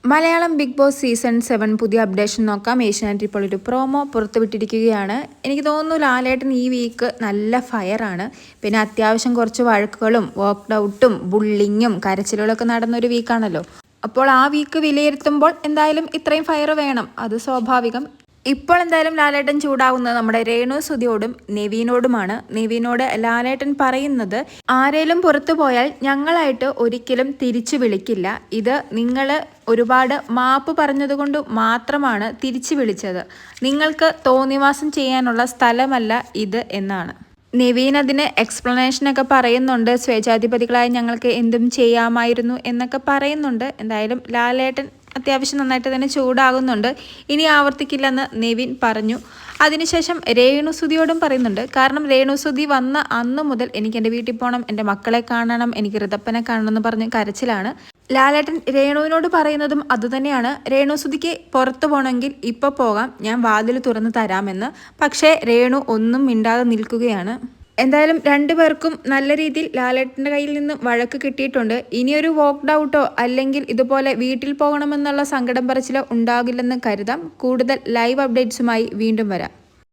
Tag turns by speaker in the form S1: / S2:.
S1: Malayalam big boss season 7 പുതിയ updation നോക്കാം. ഏഷ്യാനെറ്റ് ഇപ്പോൾ ഒരു പ്രോമോ പുറത്തുവിട്ടിരിക്കുകയാണ്. എനിക്ക് തോന്നുന്നു ലാലേട്ടൻ ഈ വീക്ക് നല്ല ഫയറാണ്. പിന്നെ അത്യാവശ്യം കുറച്ച് വഴക്കുകളും വർക്ക് ഔട്ടും ബുള്ളിങ്ങും കരച്ചിലുകളൊക്കെ നടന്നൊരു വീക്കാണല്ലോ. അപ്പോൾ ആ വീക്ക് വിലയിരുത്തുമ്പോൾ എന്തായാലും ഇത്രയും ഫയർ വേണം, അത് സ്വാഭാവികം. ഇപ്പോൾ എന്തായാലും ലാലേട്ടൻ ചൂടാവുന്നത് നമ്മുടെ രേണു സുധിയോടും നെവീനോടുമാണ്. നെവീനോട് ലാലേട്ടൻ പറയുന്നത്, ആരേലും പുറത്തു പോയാൽ ഞങ്ങളായിട്ട് ഒരിക്കലും തിരിച്ചു വിളിക്കില്ല. ഇത് നിങ്ങൾ ഒരുപാട് മാപ്പ് പറഞ്ഞതുകൊണ്ട് മാത്രമാണ് തിരിച്ചു വിളിച്ചത്. നിങ്ങൾക്ക് തോന്നിവാസം ചെയ്യാനുള്ള സ്ഥലമല്ല ഇത് എന്നാണ്. നെവീൻ അതിന് എക്സ്പ്ലനേഷനൊക്കെ പറയുന്നുണ്ട്. സ്വേച്ഛാധിപതികളായി ഞങ്ങൾക്ക് എന്തും ചെയ്യാമായിരുന്നു എന്നൊക്കെ പറയുന്നുണ്ട്. എന്തായാലും ലാലേട്ടൻ അത്യാവശ്യം നന്നായിട്ട് തന്നെ ചൂടാകുന്നുണ്ട്. ഇനി ആവർത്തിക്കില്ലെന്ന് നെവിൻ പറഞ്ഞു. അതിനുശേഷം രേണുസുതിയോടും പറയുന്നുണ്ട്. കാരണം രേണുസുതി വന്ന അന്ന് മുതൽ എനിക്ക് എൻ്റെ വീട്ടിൽ പോകണം, എൻ്റെ മക്കളെ കാണണം, എനിക്ക് ഋതപ്പനെ കാണണം എന്ന് പറഞ്ഞ് കരച്ചിലാണ്. ലാലേട്ടൻ രേണുവിനോട് പറയുന്നതും അതുതന്നെയാണ്. രേണുസുതിക്ക് പുറത്തു പോകണമെങ്കിൽ ഇപ്പോൾ പോകാം, ഞാൻ വാതിൽ തുറന്ന് തരാമെന്ന്. പക്ഷേ രേണു ഒന്നും മിണ്ടാതെ നിൽക്കുകയാണ്. എന്തായാലും രണ്ടുപേർക്കും നല്ല രീതിയിൽ ലാലേട്ടൻ്റെ കയ്യിൽ നിന്ന് വഴക്ക് കിട്ടിയിട്ടുണ്ട്. ഇനിയൊരു വോക്ക് ഔട്ടോ അല്ലെങ്കിൽ ഇതുപോലെ വീട്ടിൽ പോകണമെന്നുള്ള സങ്കടം പറച്ചിലോ ഉണ്ടാകില്ലെന്ന് കരുതാം. കൂടുതൽ ലൈവ് അപ്ഡേറ്റ്സുമായി വീണ്ടും വരാം.